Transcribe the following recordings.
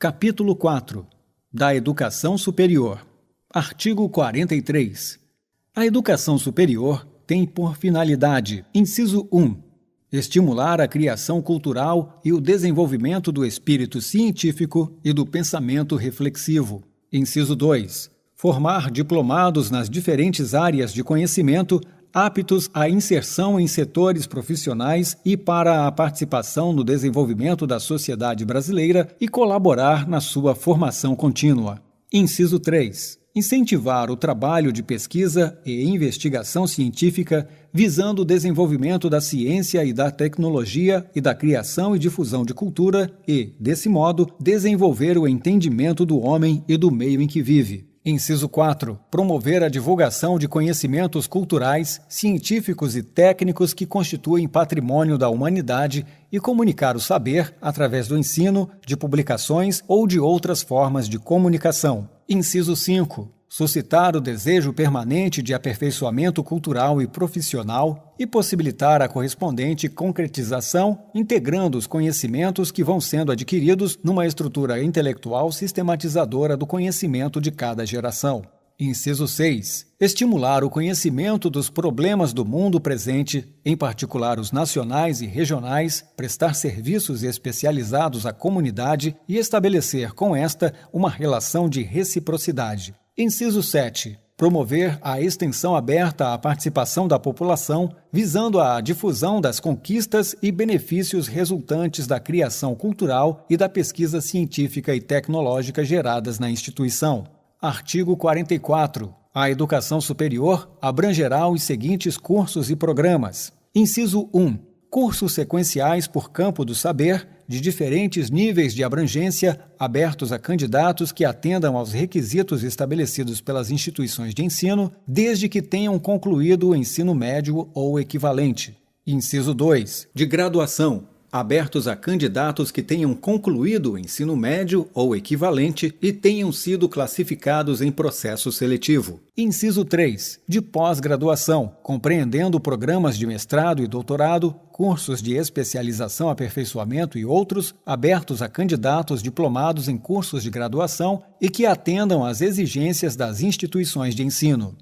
Capítulo 4. Da Educação Superior. Artigo 43. A educação superior tem por finalidade, inciso 1, estimular a criação cultural e o desenvolvimento do espírito científico e do pensamento reflexivo. Inciso 2, formar diplomados nas diferentes áreas de conhecimento aptos à inserção em setores profissionais e para a participação no desenvolvimento da sociedade brasileira e colaborar na sua formação contínua. Inciso 3. Incentivar o trabalho de pesquisa e investigação científica visando o desenvolvimento da ciência e da tecnologia e da criação e difusão de cultura e, desse modo, desenvolver o entendimento do homem e do meio em que vive. Inciso 4. Promover a divulgação de conhecimentos culturais, científicos e técnicos que constituem patrimônio da humanidade e comunicar o saber através do ensino, de publicações ou de outras formas de comunicação. Inciso 5. Suscitar o desejo permanente de aperfeiçoamento cultural e profissional e possibilitar a correspondente concretização, integrando os conhecimentos que vão sendo adquiridos numa estrutura intelectual sistematizadora do conhecimento de cada geração. Inciso 6. Estimular o conhecimento dos problemas do mundo presente, em particular os nacionais e regionais, prestar serviços especializados à comunidade e estabelecer com esta uma relação de reciprocidade. Inciso 7. Promover a extensão aberta à participação da população, visando a difusão das conquistas e benefícios resultantes da criação cultural e da pesquisa científica e tecnológica geradas na instituição. Artigo 44. A educação superior abrangerá os seguintes cursos e programas. Inciso 1. Cursos sequenciais por campo do saber, de diferentes níveis de abrangência, abertos a candidatos que atendam aos requisitos estabelecidos pelas instituições de ensino, desde que tenham concluído o ensino médio ou equivalente. Inciso 2. De graduação, abertos a candidatos que tenham concluído o ensino médio ou equivalente e tenham sido classificados em processo seletivo. Inciso 3. De pós-graduação, compreendendo programas de mestrado e doutorado, cursos de especialização, aperfeiçoamento e outros, abertos a candidatos diplomados em cursos de graduação e que atendam às exigências das instituições de ensino.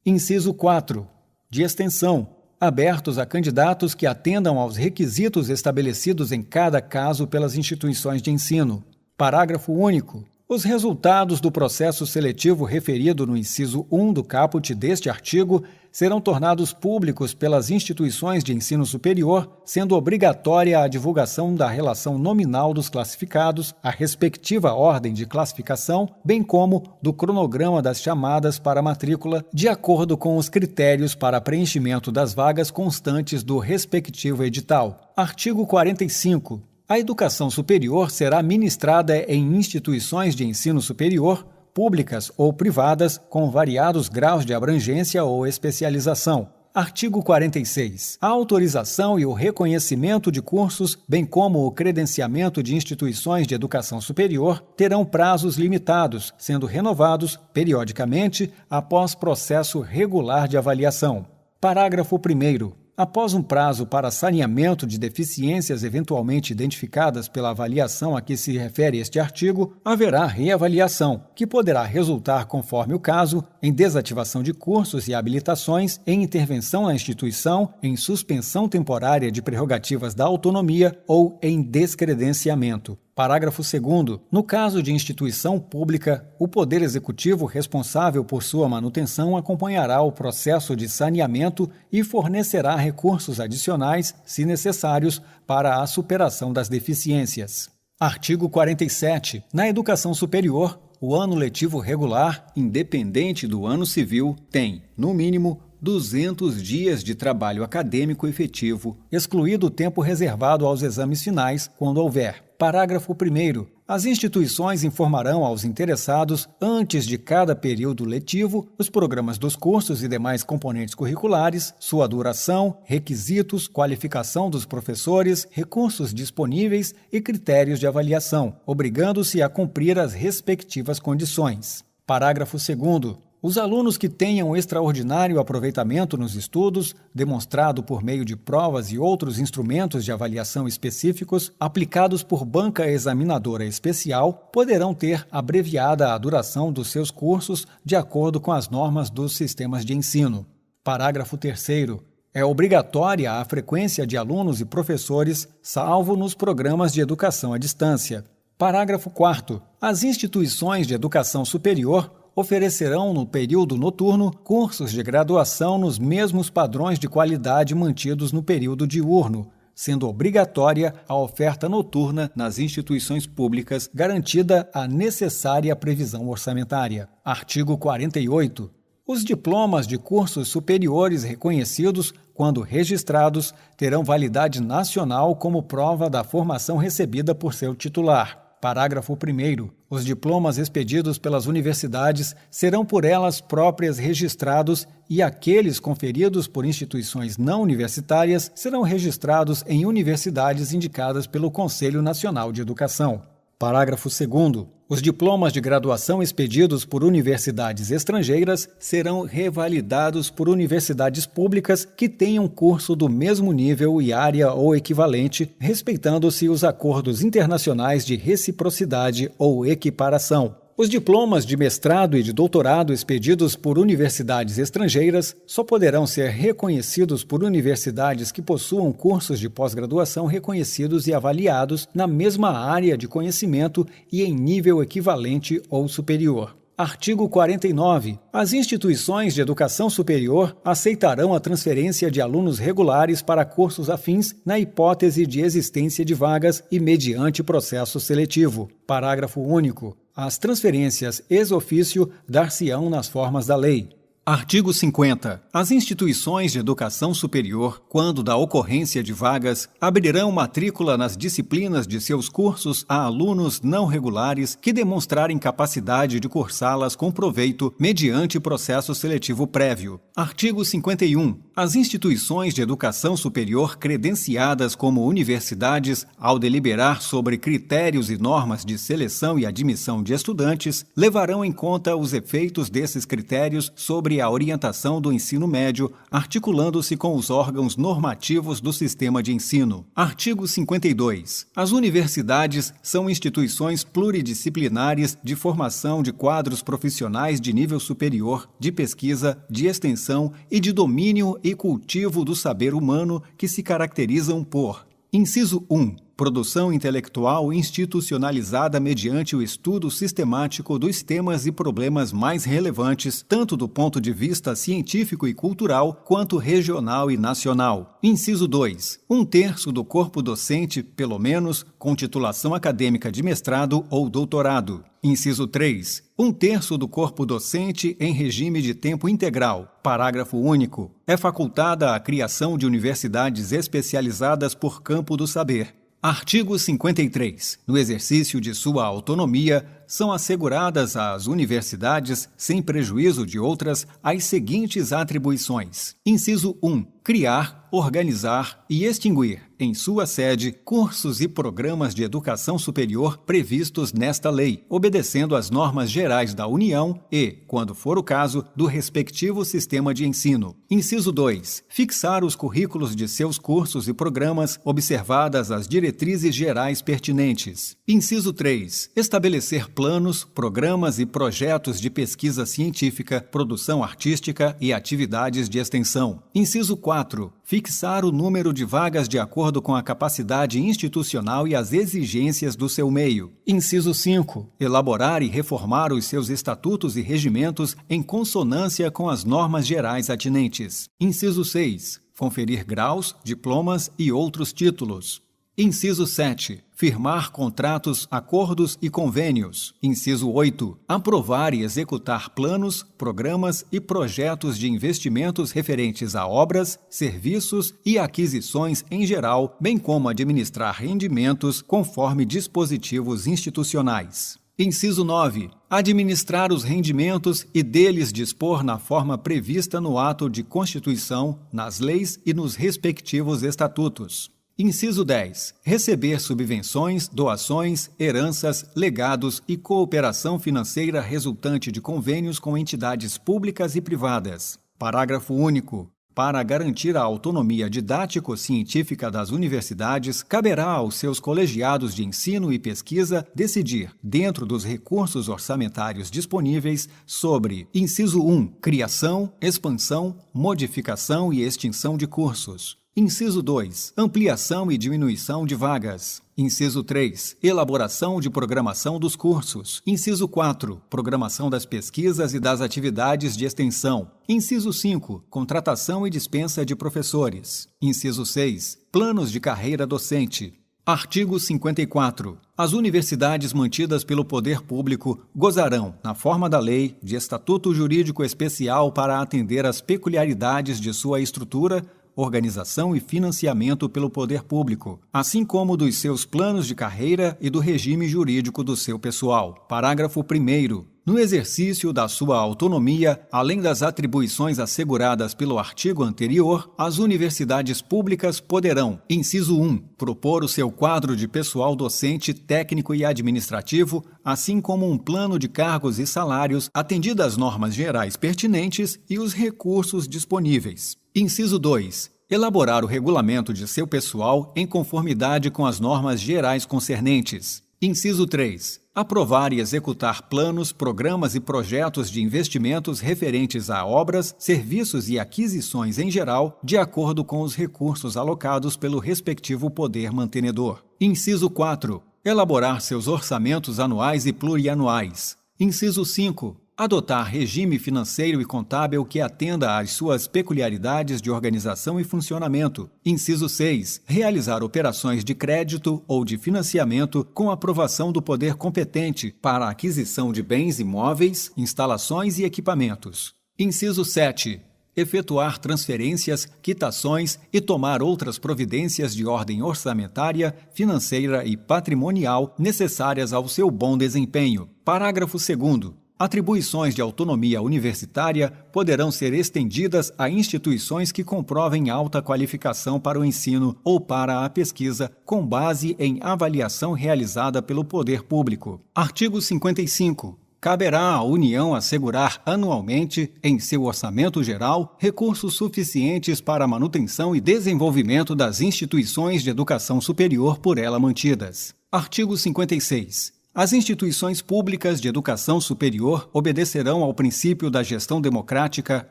Inciso 4. De extensão, abertos a candidatos que atendam aos requisitos estabelecidos em cada caso pelas instituições de ensino. Parágrafo único. Os resultados do processo seletivo referido no inciso 1 do caput deste artigo serão tornados públicos pelas instituições de ensino superior, sendo obrigatória a divulgação da relação nominal dos classificados, a respectiva ordem de classificação, bem como do cronograma das chamadas para matrícula, de acordo com os critérios para preenchimento das vagas constantes do respectivo edital. Artigo 45. A educação superior será ministrada em instituições de ensino superior, públicas ou privadas, com variados graus de abrangência ou especialização. Artigo 46. A autorização e o reconhecimento de cursos, bem como o credenciamento de instituições de educação superior, terão prazos limitados, sendo renovados periodicamente após processo regular de avaliação. Parágrafo 1º. Após um prazo para saneamento de deficiências eventualmente identificadas pela avaliação a que se refere este artigo, haverá reavaliação, que poderá resultar, conforme o caso, em desativação de cursos e habilitações, em intervenção na instituição, em suspensão temporária de prerrogativas da autonomia ou em descredenciamento. Parágrafo 2º. No caso de instituição pública, o Poder Executivo responsável por sua manutenção acompanhará o processo de saneamento e fornecerá recursos adicionais, se necessários, para a superação das deficiências. Artigo 47. Na educação superior, o ano letivo regular, independente do ano civil, tem, no mínimo, 200 dias de trabalho acadêmico efetivo, excluído o tempo reservado aos exames finais, quando houver. Parágrafo 1º. As instituições informarão aos interessados, antes de cada período letivo, os programas dos cursos e demais componentes curriculares, sua duração, requisitos, qualificação dos professores, recursos disponíveis e critérios de avaliação, obrigando-se a cumprir as respectivas condições. Parágrafo 2º. Os alunos que tenham extraordinário aproveitamento nos estudos, demonstrado por meio de provas e outros instrumentos de avaliação específicos aplicados por banca examinadora especial, poderão ter abreviada a duração dos seus cursos de acordo com as normas dos sistemas de ensino. Parágrafo 3º. É obrigatória a frequência de alunos e professores, salvo nos programas de educação à distância. Parágrafo 4º. As instituições de educação superior oferecerão no período noturno cursos de graduação nos mesmos padrões de qualidade mantidos no período diurno, sendo obrigatória a oferta noturna nas instituições públicas, garantida a necessária previsão orçamentária. Artigo 48. Os diplomas de cursos superiores reconhecidos, quando registrados, terão validade nacional como prova da formação recebida por seu titular. Parágrafo 1º. Os diplomas expedidos pelas universidades serão por elas próprias registrados e aqueles conferidos por instituições não universitárias serão registrados em universidades indicadas pelo Conselho Nacional de Educação. Parágrafo 2º. Os diplomas de graduação expedidos por universidades estrangeiras serão revalidados por universidades públicas que tenham curso do mesmo nível e área ou equivalente, respeitando-se os acordos internacionais de reciprocidade ou equiparação. Os diplomas de mestrado e de doutorado expedidos por universidades estrangeiras só poderão ser reconhecidos por universidades que possuam cursos de pós-graduação reconhecidos e avaliados na mesma área de conhecimento e em nível equivalente ou superior. Artigo 49. As instituições de educação superior aceitarão a transferência de alunos regulares para cursos afins na hipótese de existência de vagas e mediante processo seletivo. Parágrafo único. As transferências ex officio dar-se-ão nas formas da lei. Artigo 50. As instituições de educação superior, quando da ocorrência de vagas, abrirão matrícula nas disciplinas de seus cursos a alunos não regulares que demonstrarem capacidade de cursá-las com proveito mediante processo seletivo prévio. Artigo 51. As instituições de educação superior credenciadas como universidades, ao deliberar sobre critérios e normas de seleção e admissão de estudantes, levarão em conta os efeitos desses critérios sobre a orientação do ensino médio, articulando-se com os órgãos normativos do sistema de ensino. Artigo 52. As universidades são instituições pluridisciplinares de formação de quadros profissionais de nível superior, de pesquisa, de extensão e de domínio e cultivo do saber humano que se caracterizam por: inciso 1. Produção intelectual institucionalizada mediante o estudo sistemático dos temas e problemas mais relevantes, tanto do ponto de vista científico e cultural, quanto regional e nacional. Inciso 2. 1/3 do corpo docente, pelo menos, com titulação acadêmica de mestrado ou doutorado. Inciso 3. 1/3 do corpo docente em regime de tempo integral. Parágrafo único. É facultada a criação de universidades especializadas por campo do saber. Artigo 53. No exercício de sua autonomia, são asseguradas às universidades, sem prejuízo de outras, as seguintes atribuições. Inciso 1. Criar, organizar e extinguir, em sua sede, cursos e programas de educação superior previstos nesta lei, obedecendo às normas gerais da União e, quando for o caso, do respectivo sistema de ensino. Inciso 2. Fixar os currículos de seus cursos e programas, observadas as diretrizes gerais pertinentes. Inciso 3. Estabelecer planos, programas e projetos de pesquisa científica, produção artística e atividades de extensão. Inciso 4. Fixar o número de vagas de acordo com a capacidade institucional e as exigências do seu meio. Inciso 5. Elaborar e reformar os seus estatutos e regimentos em consonância com as normas gerais atinentes. Inciso 6. Conferir graus, diplomas e outros títulos. Inciso 7. Firmar contratos, acordos e convênios. Inciso 8. Aprovar e executar planos, programas e projetos de investimentos referentes a obras, serviços e aquisições em geral, bem como administrar rendimentos conforme dispositivos institucionais. Inciso 9. Administrar os rendimentos e deles dispor na forma prevista no ato de constituição, nas leis e nos respectivos estatutos. Inciso 10. Receber subvenções, doações, heranças, legados e cooperação financeira resultante de convênios com entidades públicas e privadas. Parágrafo único. Para garantir a autonomia didático-científica das universidades, caberá aos seus colegiados de ensino e pesquisa decidir, dentro dos recursos orçamentários disponíveis, sobre: inciso 1. Criação, expansão, modificação e extinção de cursos. Inciso 2. Ampliação e diminuição de vagas. Inciso 3. Elaboração de programação dos cursos. Inciso 4. Programação das pesquisas e das atividades de extensão. Inciso 5. Contratação e dispensa de professores. Inciso 6. Planos de carreira docente. Artigo 54. As universidades mantidas pelo poder público gozarão, na forma da lei, de estatuto jurídico especial para atender às peculiaridades de sua estrutura, organização e financiamento pelo poder público, assim como dos seus planos de carreira e do regime jurídico do seu pessoal. Parágrafo 1º. No exercício da sua autonomia, além das atribuições asseguradas pelo artigo anterior, as universidades públicas poderão: inciso 1. Propor o seu quadro de pessoal docente, técnico e administrativo, assim como um plano de cargos e salários, atendidas as normas gerais pertinentes e os recursos disponíveis. Inciso 2. Elaborar o regulamento de seu pessoal em conformidade com as normas gerais concernentes. Inciso 3. Aprovar e executar planos, programas e projetos de investimentos referentes a obras, serviços e aquisições em geral, de acordo com os recursos alocados pelo respectivo poder mantenedor. Inciso 4. Elaborar seus orçamentos anuais e plurianuais. Inciso 5. Adotar regime financeiro e contábil que atenda às suas peculiaridades de organização e funcionamento. Inciso 6. Realizar operações de crédito ou de financiamento com aprovação do poder competente para a aquisição de bens imóveis, instalações e equipamentos. Inciso 7. Efetuar transferências, quitações e tomar outras providências de ordem orçamentária, financeira e patrimonial necessárias ao seu bom desempenho. Parágrafo 2º. Atribuições de autonomia universitária poderão ser estendidas a instituições que comprovem alta qualificação para o ensino ou para a pesquisa, com base em avaliação realizada pelo poder público. Artigo 55. Caberá à União assegurar anualmente, em seu orçamento geral, recursos suficientes para a manutenção e desenvolvimento das instituições de educação superior por ela mantidas. Artigo 56. As instituições públicas de educação superior obedecerão ao princípio da gestão democrática,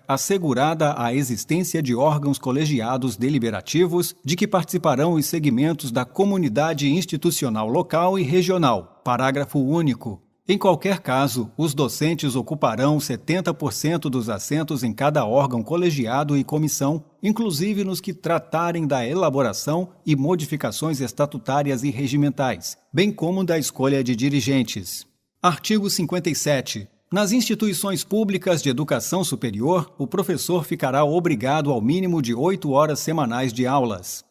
assegurada a existência de órgãos colegiados deliberativos, de que participarão os segmentos da comunidade institucional local e regional. Parágrafo único. Em qualquer caso, os docentes ocuparão 70% dos assentos em cada órgão colegiado e comissão, inclusive nos que tratarem da elaboração e modificações estatutárias e regimentais, bem como da escolha de dirigentes. Artigo 57. Nas instituições públicas de educação superior, o professor ficará obrigado ao mínimo de 8 horas semanais de aulas.